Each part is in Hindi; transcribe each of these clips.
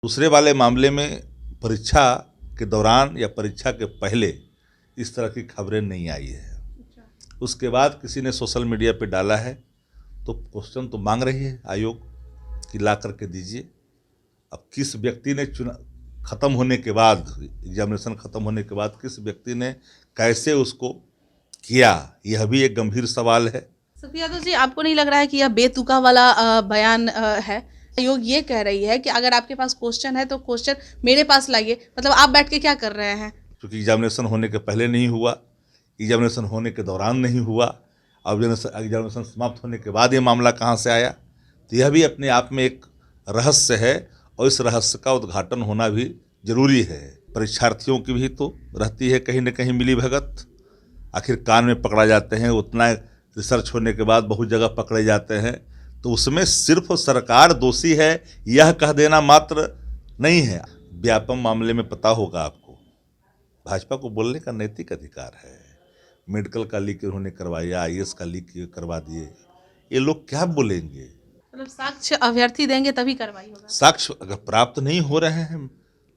दूसरे वाले मामले में परीक्षा के दौरान या परीक्षा के पहले इस तरह की खबरें नहीं आई है। उसके बाद किसी ने सोशल मीडिया पे डाला है तो क्वेश्चन तो मांग रही है आयोग कि ला करके दीजिए। अब किस व्यक्ति ने ख़त्म होने के बाद, एग्जामिनेशन ख़त्म होने के बाद किस व्यक्ति ने कैसे उसको किया, यह भी एक गंभीर सवाल है। शक्ति यादव जी, आपको नहीं लग रहा है कि यह बेतुका वाला बयान है? आयोग ये कह रही है कि अगर आपके पास क्वेश्चन है तो क्वेश्चन मेरे पास लाइए, मतलब आप बैठ के क्या कर रहे हैं? क्योंकि एग्जामिनेशन होने के पहले नहीं हुआ, एग्जामिनेशन होने के दौरान नहीं हुआ, अब एग्जामिनेशन समाप्त होने के बाद ये मामला कहाँ से आया, तो यह भी अपने आप में एक रहस्य है और इस रहस्य का उद्घाटन होना भी जरूरी है। परीक्षार्थियों की भी तो रहती है कहीं न कहीं मिली भगत। आखिर कान में पकड़ा जाते हैं, उतना रिसर्च होने के बाद बहुत जगह पकड़े जाते हैं, तो उसमें सिर्फ सरकार दोषी है यह कह देना मात्र नहीं है। व्यापम मामले में पता होगा आपको, भाजपा को बोलने का नैतिक अधिकार है। मेडिकल का लीक उन्होंने करवाया, IAS का लीक करवा दिए, ये लोग क्या बोलेंगे? मतलब साक्ष्य अभ्यर्थी देंगे तभी कार्रवाई होगा। साक्ष्य अगर प्राप्त नहीं हो रहे हैं,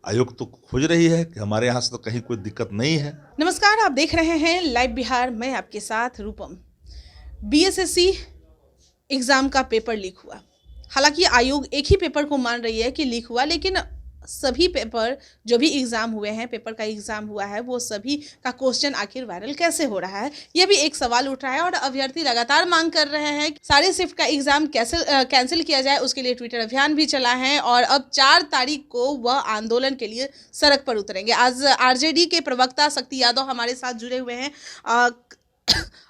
आयोग तो खोज रही है कि हमारे यहाँ से तो कहीं कोई दिक्कत नहीं है। नमस्कार, आप देख रहे हैं लाइव बिहार, मैं आपके साथ रूपम। BSSC एग्जाम का पेपर लीक हुआ। हालांकि आयोग एक ही पेपर को मान रही है कि लीक हुआ, लेकिन सभी पेपर जो भी एग्जाम हुए हैं, पेपर का एग्जाम हुआ है, वो सभी का क्वेश्चन आखिर वायरल कैसे हो रहा है, ये भी एक सवाल उठ रहा है। और अभ्यर्थी लगातार मांग कर रहे हैं कि सारे शिफ्ट का एग्जाम कैंसिल किया जाए। उसके लिए ट्विटर अभियान भी चला है और अब 4 तारीख को वह आंदोलन के लिए सड़क पर उतरेंगे। आज RJD के प्रवक्ता शक्ति यादव हमारे साथ जुड़े हुए हैं।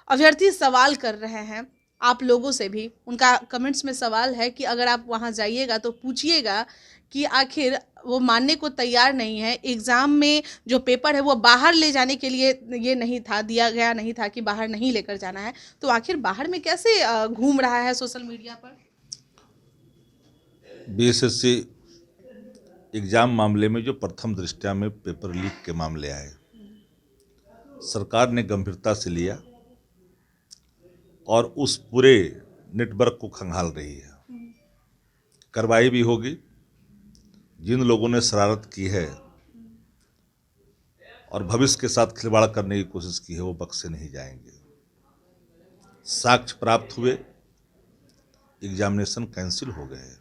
अभ्यर्थी सवाल कर रहे हैं आप लोगों से भी, उनका कमेंट्स में सवाल है कि अगर आप वहां जाइएगा तो पूछिएगा कि आखिर वो मानने को तैयार नहीं है। एग्ज़ाम में जो पेपर है वो बाहर ले जाने के लिए ये नहीं था, दिया गया नहीं था कि बाहर नहीं लेकर जाना है, तो आखिर बाहर में कैसे घूम रहा है सोशल मीडिया पर? BSSC एग्जाम मामले में जो प्रथम दृष्टया में पेपर लीक के मामले आए, सरकार ने गंभीरता से लिया और उस पूरे नेटवर्क को खंगाल रही है। कार्रवाई भी होगी। जिन लोगों ने शरारत की है और भविष्य के साथ खिलवाड़ करने की कोशिश की है, वो बख्शे नहीं जाएंगे। साक्ष्य प्राप्त हुए, एग्जामिनेशन कैंसिल हो गए।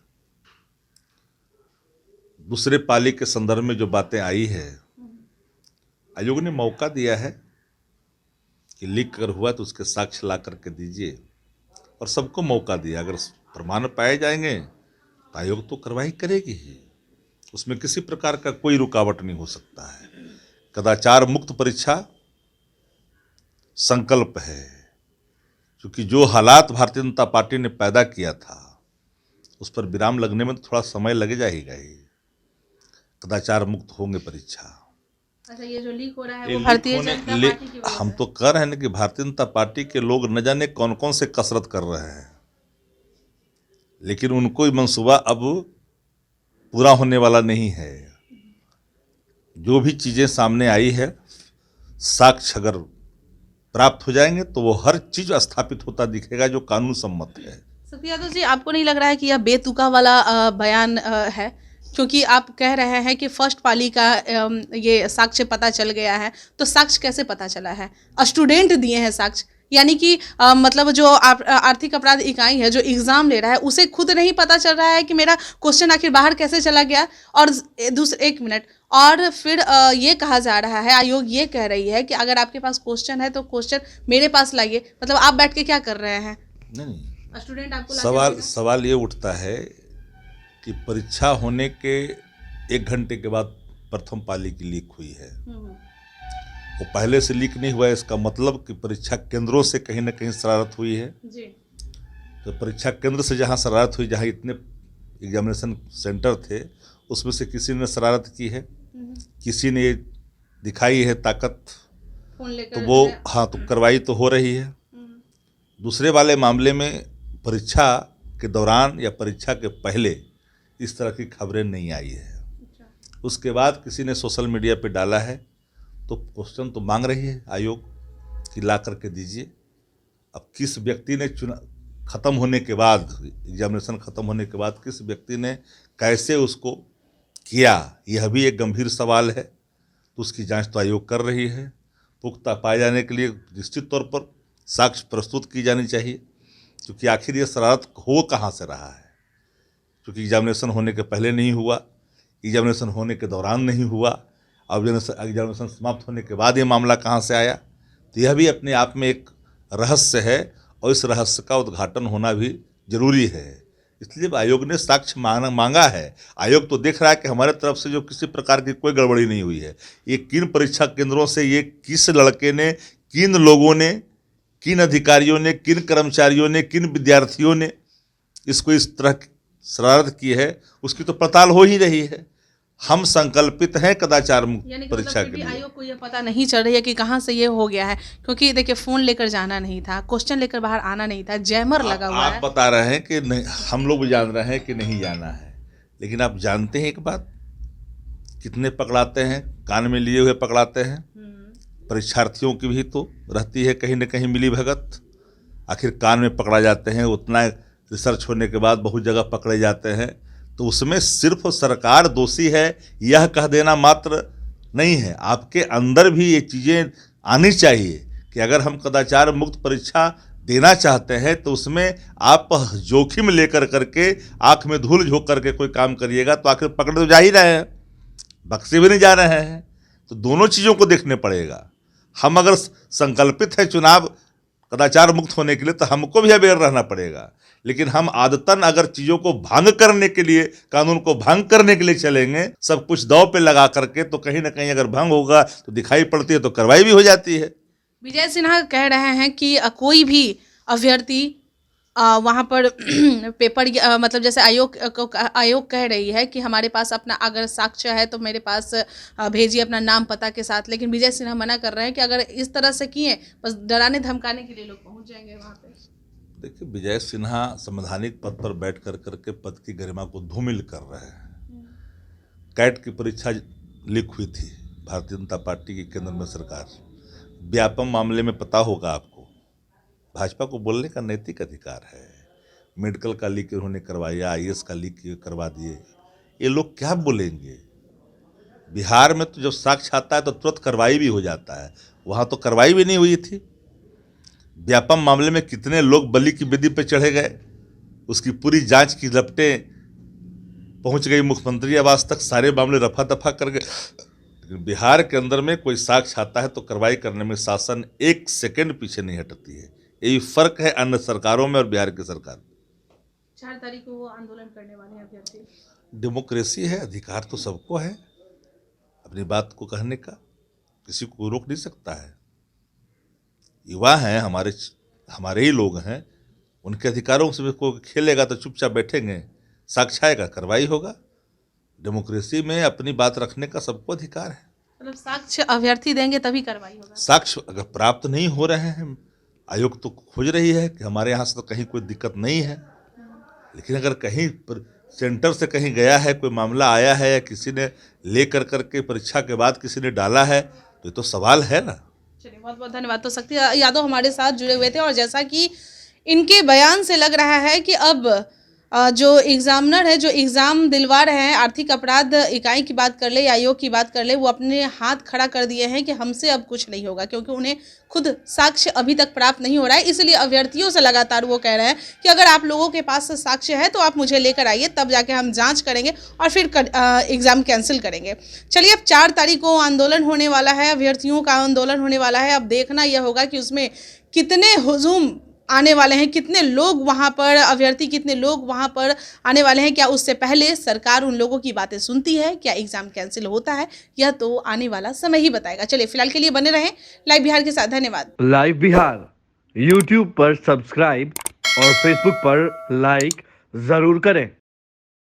दूसरे पाली के संदर्भ में जो बातें आई है, आयोग ने मौका दिया है कि लीक अगर हुआ तो उसके साक्ष्य ला करके दीजिए और सबको मौका दिया। अगर प्रमाण पाए जाएंगे तो आयोग तो कार्रवाई करेगी ही, उसमें किसी प्रकार का कोई रुकावट नहीं हो सकता है। कदाचार मुक्त परीक्षा संकल्प है, क्योंकि जो हालात भारतीय जनता पार्टी ने पैदा किया था उस पर विराम लगने में तो थोड़ा समय लगे जाएगा ही। कदाचार मुक्त होंगे परीक्षा। अच्छा, ये जो लीक हो रहा है वो भारतीय जनता पार्टी की वजह हम से? तो कह रहे हैं कि भारतीय जनता पार्टी के लोग न जाने कौन कौन से कसरत कर रहे हैं, लेकिन उनको मंसूबा अब पूरा होने वाला नहीं है। जो भी चीज़ें सामने आई है, साक्ष्य अगर प्राप्त हो जाएंगे तो वो हर चीज़ स्थापित होता दिखेगा जो कानून सम्मत है। शक्ति यादव जी, आपको नहीं लग रहा है कि यह बेतुका वाला बयान है? क्योंकि आप कह रहे हैं कि फर्स्ट पाली का ये साक्ष्य पता चल गया है, तो साक्ष्य कैसे पता चला है? स्टूडेंट दिए हैं साक्ष्य, यानी कि मतलब जो आर्थिक अपराध इकाई है जो एग्ज़ाम ले रहा है, उसे खुद नहीं पता चल रहा है कि मेरा क्वेश्चन आखिर बाहर कैसे चला गया। और दूसरे एक मिनट, और फिर ये कहा जा रहा है, आयोग ये कह रही है कि अगर आपके पास क्वेश्चन है तो क्वेश्चन मेरे पास लाइए, मतलब आप बैठ के क्या कर रहे हैं? नहीं, स्टूडेंट आपको सवाल ये उठता है कि परीक्षा होने के 1 घंटे के बाद प्रथम पाली की लीक हुई है। वो पहले से लीक नहीं हुआ है, इसका मतलब कि परीक्षा केंद्रों से कहीं ना कहीं शरारत हुई है जी। तो परीक्षा केंद्र से जहाँ शरारत हुई, जहाँ इतने एग्जामिनेशन सेंटर थे, उसमें से किसी ने शरारत की है, किसी ने दिखाई है ताकत, तो वो हाँ, तो कार्रवाई तो हो रही है। दूसरे वाले मामले में परीक्षा के दौरान या परीक्षा के पहले इस तरह की खबरें नहीं आई है। उसके बाद किसी ने सोशल मीडिया पे डाला है तो क्वेश्चन तो मांग रही है आयोग कि ला करके दीजिए। अब किस व्यक्ति ने ख़त्म होने के बाद, एग्जामिनेशन ख़त्म होने के बाद किस व्यक्ति ने कैसे उसको किया, यह भी एक गंभीर सवाल है। तो उसकी जांच तो आयोग कर रही है। पुख्ता पाए जाने के लिए निश्चित तौर पर साक्ष्य प्रस्तुत की जानी चाहिए, क्योंकि आखिर ये शरारत हो कहाँ से रहा है। क्योंकि एग्जामिनेशन होने के पहले नहीं हुआ, एग्जामिनेशन होने के दौरान नहीं हुआ, अब एग्जामिनेशन समाप्त होने के बाद ये मामला कहाँ से आया। तो यह भी अपने आप में एक रहस्य है और इस रहस्य का उद्घाटन होना भी जरूरी है। इसलिए आयोग ने साक्ष्य मांगा है। आयोग तो देख रहा है कि हमारे तरफ से जो किसी प्रकार की कोई गड़बड़ी नहीं हुई है। ये किन परीक्षा केंद्रों से, ये किस लड़के ने, किन लोगों ने, किन अधिकारियों ने, किन कर्मचारियों ने, किन विद्यार्थियों ने इसको इस तरह शरारत की है, उसकी तो पड़ताल हो ही रही है। हम संकल्पित हैं कदाचार मुक्त परीक्षा के लिए। आयोग को ये पता नहीं चल रही है कि कहाँ से ये हो गया है, क्योंकि देखिए फ़ोन लेकर जाना नहीं था, क्वेश्चन लेकर बाहर आना नहीं था, जैमर लगा हुआ है। आप बता रहे हैं कि नहीं, हम लोग भी जान रहे हैं कि नहीं जाना है, लेकिन आप जानते हैं एक बात, कितने पकड़ाते हैं, कान में लिए हुए पकड़ाते हैं। परीक्षार्थियों की भी तो रहती है कहीं न कहीं मिली भगत। आखिर कान में पकड़ा जाते हैं, उतना रिसर्च होने के बाद बहुत जगह पकड़े जाते हैं। तो उसमें सिर्फ सरकार दोषी है यह कह देना मात्र नहीं है। आपके अंदर भी ये चीज़ें आनी चाहिए कि अगर हम कदाचार मुक्त परीक्षा देना चाहते हैं तो उसमें आप जोखिम लेकर करके, आँख में धूल झोंक करके कोई काम करिएगा तो आखिर पकड़ तो जा ही रहे हैं, बक्से भी नहीं जा रहे हैं। तो दोनों चीज़ों को देखने पड़ेगा। हम अगर संकल्पित हैं चुनाव कदाचार मुक्त होने के लिए तो हमको भी अवेयर रहना पड़ेगा। लेकिन हम आदतन अगर चीज़ों को भंग करने के लिए, कानून को भंग करने के लिए चलेंगे, सब कुछ दांव पे लगा करके, तो कहीं ना कहीं अगर भंग होगा तो दिखाई पड़ती है, तो कार्रवाई भी हो जाती है। विजय सिन्हा कह रहे हैं कि कोई भी अभ्यर्थी वहाँ पर पेपर मतलब जैसे आयोग कह रही है कि हमारे पास अपना अगर साक्ष्य है तो मेरे पास भेजिए अपना नाम पता के साथ, लेकिन विजय सिन्हा मना कर रहे हैं कि अगर इस तरह से किए बस डराने धमकाने के लिए लोग पहुँच जाएंगे वहाँ पे। देखिए, विजय सिन्हा संवैधानिक पद पर बैठ कर करके पद की गरिमा को धूमिल कर रहे हैं। कैट की परीक्षा लीक हुई थी, भारतीय जनता पार्टी की केंद्र में सरकार, व्यापम मामले में पता होगा आपको, भाजपा को बोलने का नैतिक अधिकार है। मेडिकल का लीक उन्होंने करवाया, IAS का लीक करवा दिए, ये लोग क्या बोलेंगे। बिहार में तो जब साक्ष्य आता है तो तुरंत कार्रवाई भी हो जाता है, वहाँ तो कार्रवाई भी नहीं हुई थी। व्यापम मामले में कितने लोग बलि की बेदी पे चढ़े गए, उसकी पूरी जांच की लपटें पहुंच गई मुख्यमंत्री आवास तक, सारे मामले रफा दफा कर गए। लेकिन बिहार के अंदर में कोई साक्ष्य आता है तो कार्रवाई करने में शासन एक सेकंड पीछे नहीं हटती है। यही फर्क है अन्य सरकारों में और बिहार की सरकार। 4 तारीख को वो आंदोलन करने वाले हैं अभ्यर्थी। डेमोक्रेसी है, अधिकार तो सबको है अपनी बात को कहने का, किसी को रोक नहीं सकता है। युवा हैं, हमारे ही लोग हैं, उनके अधिकारों से कोई खेलेगा तो चुपचाप बैठेंगे, साक्ष्य आएगा, कार्रवाई होगा। डेमोक्रेसी में अपनी बात रखने का सबको अधिकार है। मतलब साक्ष्य अभ्यर्थी देंगे तभी कार्रवाई होगा। साक्ष्य अगर प्राप्त नहीं हो रहे हैं, आयोग तो खोज रही है कि हमारे यहाँ से तो कहीं कोई दिक्कत नहीं है, लेकिन अगर कहीं पर सेंटर से कहीं गया है, कोई मामला आया है या किसी ने ले कर करके परीक्षा के बाद किसी ने डाला है, तो ये तो सवाल है ना। चलिए, बहुत बहुत धन्यवाद। तो शक्ति यादव हमारे साथ जुड़े हुए थे और जैसा कि इनके बयान से लग रहा है कि अब जो एग्जामिनर है, जो एग्ज़ाम दिलवा रहे हैं, आर्थिक अपराध इकाई की बात कर ले या आयोग की बात कर ले, वो अपने हाथ खड़ा कर दिए हैं कि हमसे अब कुछ नहीं होगा, क्योंकि उन्हें खुद साक्ष्य अभी तक प्राप्त नहीं हो रहा है। इसलिए अभ्यर्थियों से लगातार वो कह रहे हैं कि अगर आप लोगों के पास साक्ष्य है तो आप मुझे लेकर आइए, तब जाके हम जांच करेंगे और फिर एग्ज़ाम कैंसिल करेंगे। चलिए, अब 4 तारीख को आंदोलन होने वाला है, अभ्यर्थियों का आंदोलन होने वाला है। अब देखना यह होगा कि उसमें कितने हुजूम आने वाले हैं, कितने लोग वहाँ पर, अभ्यर्थी कितने लोग वहाँ पर आने वाले हैं। क्या उससे पहले सरकार उन लोगों की बातें सुनती है, क्या एग्ज़ाम कैंसिल होता है, यह तो आने वाला समय ही बताएगा। चलिए, फिलहाल के लिए बने रहें लाइव बिहार के साथ। धन्यवाद। लाइव बिहार YouTube पर सब्सक्राइब और Facebook पर लाइक ज़रूर करें।